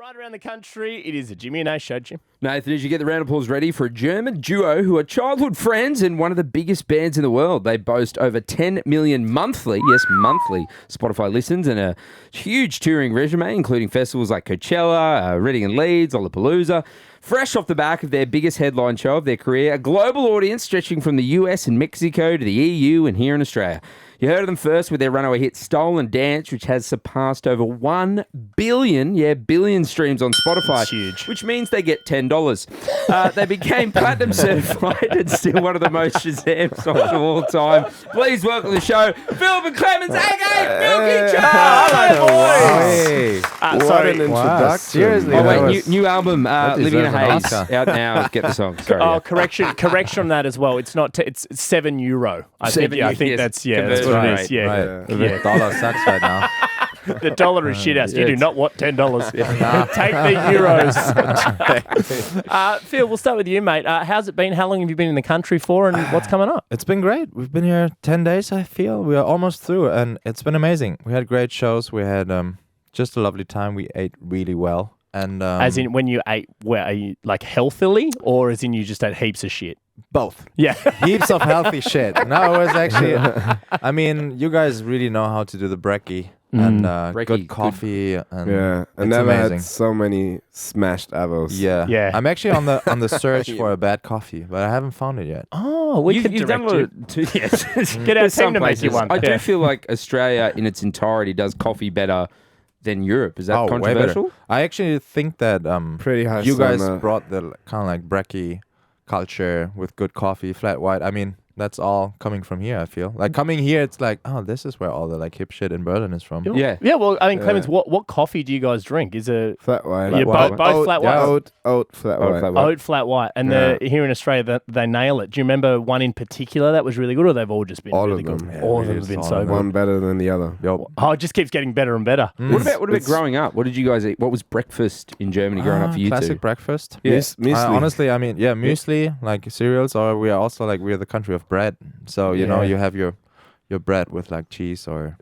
Right around the country, it is a Jimmy Nath show, Jim. Nathan, as you get the round of applause ready for a German duo who are childhood friends and one of the biggest bands in the world. They boast over 10 million monthly Spotify listens and a huge touring resume, including festivals like Coachella, Reading and Leeds, Lollapalooza. Fresh off the back of their biggest headline show of their career, a global audience stretching from the US and Mexico to the EU and here in Australia. You heard of them first with their runaway hit Stolen Dance, which has surpassed over 1 billion, billion streams on Spotify. That's huge. Which means they get $10. They became platinum certified and still one of the most Shazam songs of all time. Please welcome to the show, Philip and Clemens, aka Milky. Hello, boys. Hey, Sorry. what an introduction. Seriously. Oh, wait, new album, Living in a deserves an Haze, Oscar. out now. Get the song. Sorry. Oh, correction on that as well. It's not. It's €7. I think yes. that's what Conversion it is. Yeah. Right. Yeah. The dollar sucks right now. The dollar is shit house. You do it's- not want $10. Take the euros. Phil, we'll start with you, mate. How's it been? How long have you been in the country for, and what's coming up? It's been great. We've been here 10 days, I feel. We are almost through, and it's been amazing. We had great shows. We had just a lovely time. We ate really well. And As in, when you ate, where are you like healthily, or as in you just ate heaps of shit? both. Yeah. Heaps of healthy shit. No, it was actually, I mean, you guys really know how to do the brekkie. And Brekkie, good coffee. And Yeah, I it's never amazing. had so many smashed avos. Yeah. Yeah. I'm actually on the search for a bad coffee, but I haven't found it yet. Oh, we could You've direct you. downloaded two. Yes. Get our There's some team to make you places. one. I Yeah. do feel like Australia in its entirety does coffee better than Europe. Is that Way better. controversial? I actually think that Pretty high you guys standard. brought the kind of like brekkie culture with good coffee, flat white. I mean, that's all coming from here, I feel. Like coming here, it's like, oh, this is where all the like hip shit in Berlin is from. Yeah. Yeah, well, I mean, Clemens, Yeah. what coffee do you guys drink? Is it Flat white. Yeah, white. both flat whites? Oat, flat white. flat white. Oat flat white, and here in Australia they nail it. Do you remember one in particular that was really good, or they've all just been All really of good? them. Yeah, All of really them have been all so of good. them. One better than the other. Yup. Oh, it just keeps getting better and better. What about It's- growing up? What did you guys eat? What was breakfast in Germany growing up for you Classic two? breakfast. Yeah. Muesli. Honestly, I mean, yeah, muesli, like cereals, or we are also like, we're the country of bread. So, you know, Yeah. you have your bread with like cheese or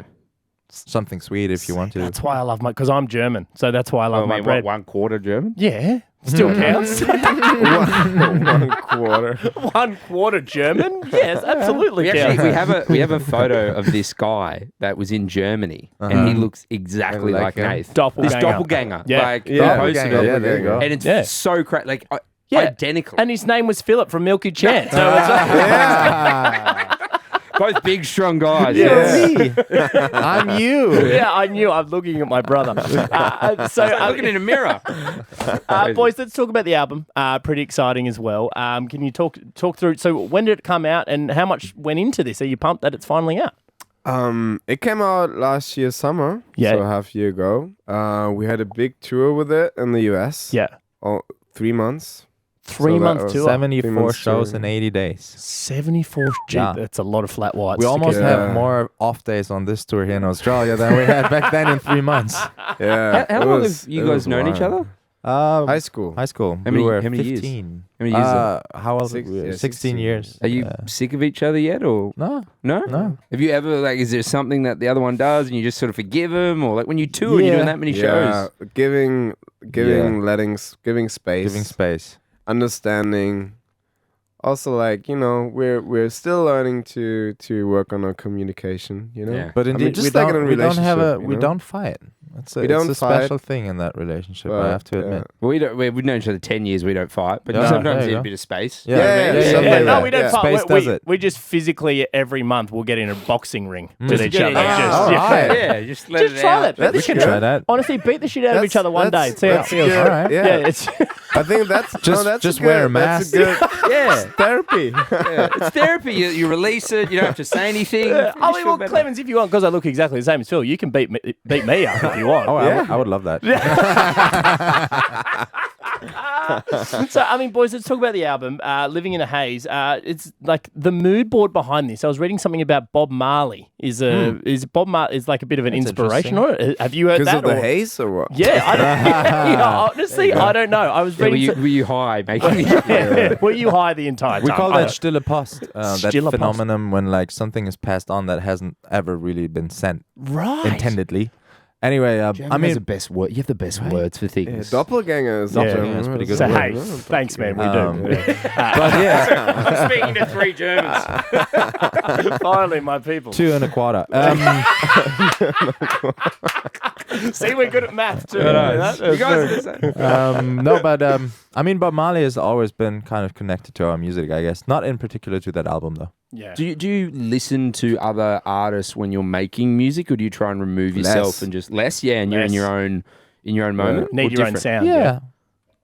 something sweet if you want to. That's why I love because I'm German, so that's why I love my what, bread. 1/4 German? Yeah, still counts. one quarter. 1/4 German? Yes, absolutely We counts. actually we have a photo of this guy that was in Germany, and he looks exactly Like like him. Nath. Doppelganger. This doppelganger. Yeah. Like, Yeah. he posted Doppelganger, it, yeah, there you go. and it's Yeah. so like Yeah. identical. And his name was Philip from Milky Chan. So it's Both big, strong guys. Yeah. I'm you. yeah, I knew. I'm looking at my brother. Looking in a mirror. Boys, let's talk about the album. Pretty exciting as well. Can you talk through? So, when did it come out, and how much went into this? Are you pumped that it's finally out? It came out last year summer. Yeah. So a half year ago. We had a big tour with it in the US. Yeah, 3 months. 3 So that month was tour. 74 months shows tour. in 80 days. 74. Gee, Yeah. that's a lot of flat whites. We to almost get- have more off days on this tour here in Australia than we had back then in 3 months. Yeah. How it long was- have you it guys was known each wild. other? High school. High school. How many- we were how many years? 15. How many years? How old? Six- we were? yeah, 16 years. Are you Yeah. sick of each other yet, or No. no? No. Have you ever like? Is there something that the other one does, and you just sort of forgive them, or like when you tour and you're doing that many Yeah. shows? Giving, giving space. Giving space. Understanding. Also, like, you know, we're still learning to work on our communication, you know? Yeah. But I mean, indeed, just we like in don't, a we don't have relationship, you we know? don't fight. It's a don't fight, special thing in that relationship, I But, have to admit. Well, we've known each other 10 years. We don't fight, but Yeah, sometimes there you there's a go. bit of space. Yeah. You know what I mean? Yeah, Yeah, something like no, that. we don't Yeah. fight. Space We, does we, it. we just physically every month we'll get in a boxing ring with Just each get other. it out. Just, Oh, yeah. right. Yeah, just let Just it try out. that. Beat the We can shit try out. that. Honestly, beat the shit out of each other one day. See how it that's feels. good. Alright. Yeah. Yeah, it's I think that's Just- that's just good, wear a that's mask. good Yeah, therapy. yeah. It's therapy. You release it. You don't have to say anything. You I just mean, feel well, better. Clemens, if you want, because I look exactly the same as Phil, you can beat me up if you want. Oh, Yeah. I would love that. So, I mean, boys, let's talk about the album, Living in a Haze. It's like the mood board behind this. I was reading something about Bob Marley. Is Bob Marley is like a bit of an That's inspiration on it? Have you heard Because that? of the or- haze or what? Yeah, I don't, yeah, honestly, I don't know. I was Yeah, reading. were you high making Were you high the entire time? We call I that don't- stille Post. That Stille Post. phenomenon when like something is passed on that hasn't ever really been sent right. intendedly. Anyway, German has the best word. You have the best words for Yeah, things. doppelganger is Doppelganger is pretty good So, word. hey, thanks, man. We do. But yeah, Speaking to 3 Germans. Finally, my people. 2 1/4. See, we're good at math, too. You guys are the same. No, but I mean, Bob Marley has always been kind of connected to our music, I guess. Not in particular to that album, though. Yeah. Do you listen to other artists when you're making music, or do you try and remove yourself Less. and just less? Yeah, and you're in your own moment. Need or your own different? sound. Yeah.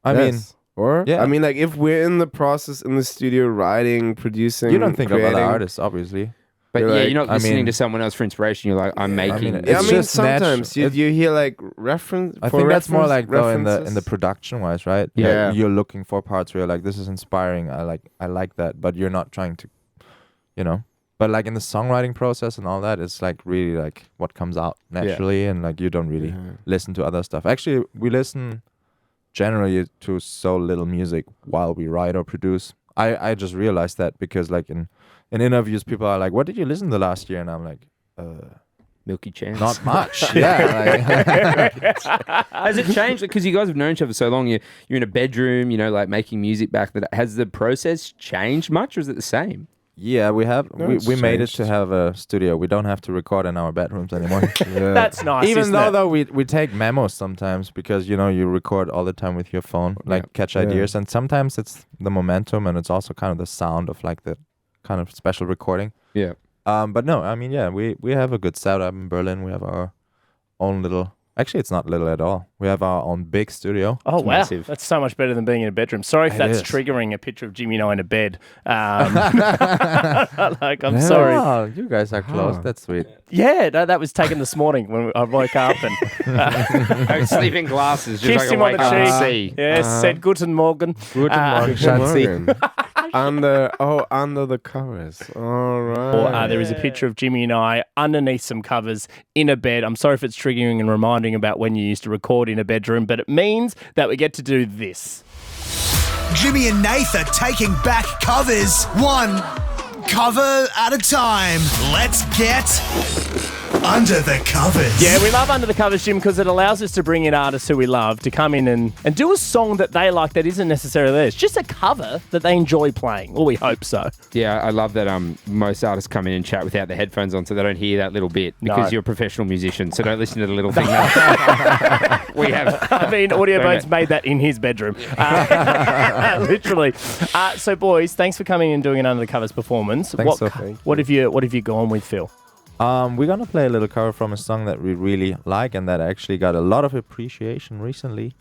I mean, Yes. Or yeah. I mean, like if we're in the process in the studio writing, producing, you don't think creating, of other artists, obviously. But You're yeah, like- you're not I listening mean- to someone else for inspiration. You're like, I'm making. mean, Yeah, I It's mean, just sometimes natural. you hear like reference. I for think that's more reference- like though in the references. production wise, right? Yeah. Like, you're looking for parts where you're like, this is inspiring. I like that, but you're not trying to, you know. But like in the songwriting process and all that, it's like really like what comes out naturally, and like you don't really listen to other stuff. Actually, we listen generally to so little music while we write or produce. I just realized that because like in interviews, people are like, "What did you listen to last year?" And I'm like, Milky Chance. "Not much." Yeah. Has it changed? Because you guys have known each other so long. You're in a bedroom, like making music back then. Has the process changed much, or is it the same? Yeah, we have. No, we it's made it changed. to have a studio. We don't have to record in our bedrooms anymore. Yeah. That's nice. Even isn't though it? we take memos sometimes because you record all the time with your phone, like catch ideas, and sometimes it's the momentum and it's also kind of the sound of like the kind of special recording. Yeah. But no, I mean, yeah, we have a good setup in Berlin. We have our own little. Actually, it's not little at all. We have our own big studio. Oh, It's wow. massive. That's so much better than being in a bedroom. Sorry if It that's is. triggering a picture of Jimmy and I in a bed. Like, I'm sorry. Oh, you guys are close. Huh. That's sweet. Yeah, no, that was taken this morning when I woke up and Sleeping glasses, just kissed like him I on wake the up and cheek. see. Yes, said Guten Morgen. Guten Morgen, Good Schatzi. morning. under the covers. All right. Or there is a picture of Jimmy and I underneath some covers in a bed. I'm sorry if it's triggering and reminding about when you used to record in a bedroom, but it means that we get to do this. Jimmy and Nath are taking back covers, one cover at a time. Let's get under the covers. Yeah, we love Under the Covers, Jim, because it allows us to bring in artists who we love to come in and do a song that they like that isn't necessarily theirs. Just a cover that they enjoy playing. Well, we hope so. Yeah, I love that most artists come in and chat without the headphones on so they don't hear that little bit because No. you're a professional musician, so don't listen to the little thing. that we have. I mean, Audio Bones made that in his bedroom. Literally. So, boys, thanks for coming and doing an Under the Covers performance. Thanks, what, Sophie. what have you gone with, Phil? We're gonna play a little cover from a song that we really like and that actually got a lot of appreciation recently.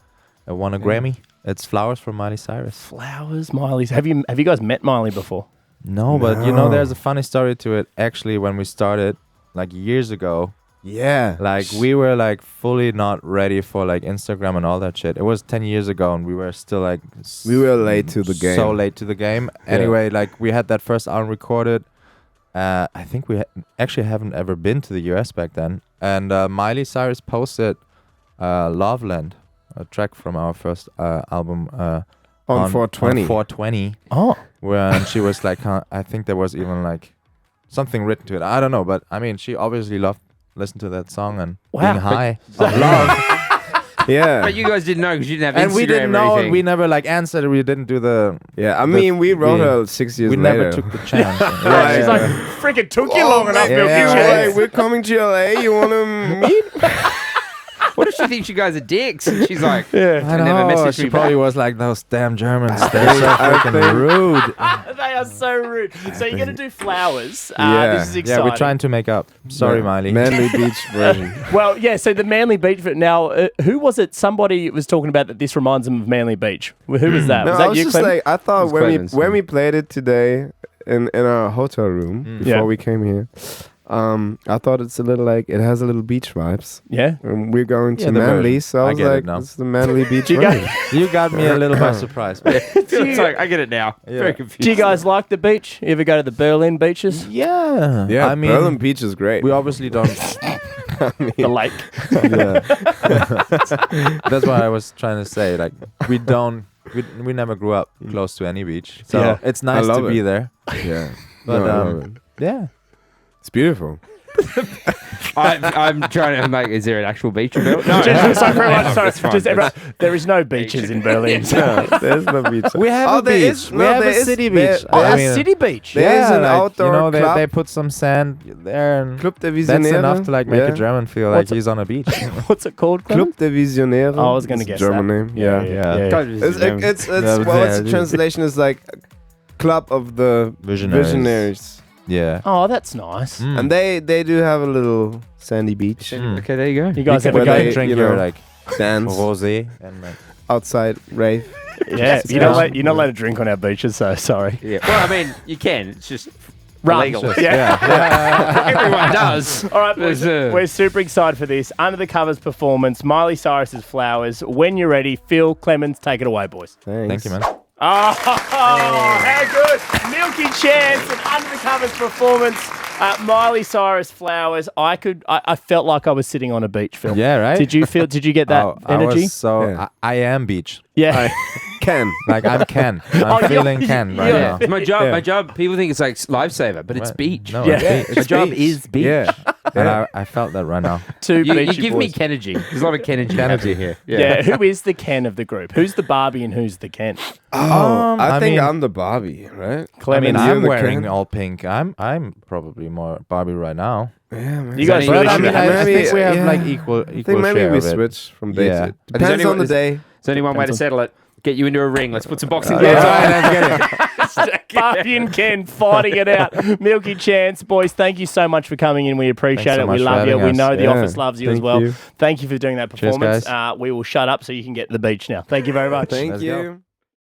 It won a Grammy. It's "Flowers" from Miley Cyrus. Flowers, Miley's. Have you guys met Miley before? No, but No. there's a funny story to it. Actually, when we started, like years ago, Yeah. like we were like fully not ready for like Instagram and all that shit. It was 10 years ago, and we were still like We were late to the game. So late to the game. Anyway, like we had that first album recorded. I think we actually haven't ever been to the US back then. And Miley Cyrus posted Loveland, a track from our first album on 420. On 420, Oh. where she was like, I think there was even like something written to it. I don't know, but I mean, she obviously loved listen to that song and Wow. being high of love. Yeah. But you guys didn't know because you didn't have And Instagram we didn't or know. anything. We never like answered. We didn't do the. Yeah. I mean, we wrote her 6 years We later. never took the chance. Yeah, she's like, freaking took you long enough, man. Milky Yeah. Chance. Like, we're coming to LA. You want to meet? What if she thinks you guys are dicks? And she's like, Yeah. I never know. messaged She me probably back. was like, those damn Germans. They're so freaking rude. They are so rude. So you're going to do Flowers. Yeah. This is exciting. Yeah, we're trying to make up. Sorry, Miley. Manly Beach version. Well, yeah, so the Manly Beach. Now, who was it? Somebody was talking about that this reminds them of Manly Beach. Who was that? No, was I that was you, just Clem? like, I thought was when Clemens, we yeah. played it today in our hotel room before Yeah. we came here, I thought it's a little like it has a little beach vibes. Yeah. And we're going to Yeah, the Manly, version. so I I was get it like, now. it's the Manly Beach You got- version. You got me a little by surprise. But it's like, I get it now. Very confused. Do you guys like the beach? You ever go to the Berlin beaches? yeah. Yeah, I mean, Berlin Beach is great. we obviously don't. The lake. yeah. That's what I was trying to say. Like, we don't. We never grew up close to any beach. So Yeah. it's nice love to be it. there. Yeah. But, No, I love it. Yeah. It's beautiful. I'm trying to make. Is there an actual beach in Berlin? No, there is no beaches in Berlin. No, there's no beach. We have a there beach. is- We no, have there a is- city there- beach. there A I mean, city beach. There is an like, outdoor you know, club. they put some sand there, and Club de that's Visionäre. enough to like make yeah. a German feel What's like he's on a beach. What's it called? Club de Visionäre. Oh, I was going to It's guess a German that. name. Yeah. It's Yeah, well, yeah, its it is. translation is like Club of the Visionaries. Yeah. Oh, that's nice. Mm. And they do have a little sandy beach. Okay, there you go. You guys you ever can go? they- drink you your know, like Dance rosé and like outside rave. Yeah, you're not allowed to drink on our beaches, so sorry. Yeah. Well, I mean, you can. It's just Rum. illegal. Yeah. Everyone does. All right, boys, There's, we're super excited for this. Under the Covers performance, Miley Cyrus's Flowers. When you're ready, Phil Clemens, take it away, boys. Thanks. thank you, man. Oh, how good. Milky Chance and Under the Covers performance. Miley Cyrus Flowers. I felt like I was sitting on a beach, Phil. Yeah, right. Did you get that Oh, energy? Yeah. I am beach. Yeah. Ken. Like I'm Ken. I'm Oh, feeling Ken right yeah. now. It's my job. My job. People think it's like lifesaver, but it's Right. beach. No, Yeah. it's My job is beach. Yeah. And I felt that right now. Two You beachy give me boys. Kenergy. There's a lot of Kenergy energy here. Yeah. Who is the Ken of the group? Who's the Barbie and who's the Ken? I think mean- I'm the Barbie, right? I mean, You're I'm the wearing Ken. all pink. I'm probably more Barbie right now. Yeah, man. You guys But really I should mean, have. I think we have yeah. like equal I think share maybe we of it. switch from day Yeah. to But depends on the is- day. There's only one way to settle it. Get you into a ring. Let's put some boxing Yeah, gloves on. right, let's get it. Barbie and Ken fighting it out. Milky Chance, boys, thank you so much for coming in. We appreciate Thanks so it. We much for love you. having We us. know the Yeah. office loves you as Thank well. you. Thank you for doing that Cheers, performance. guys. We will shut up so you can get to the beach now. Thank you very much. Thank Let's go. you.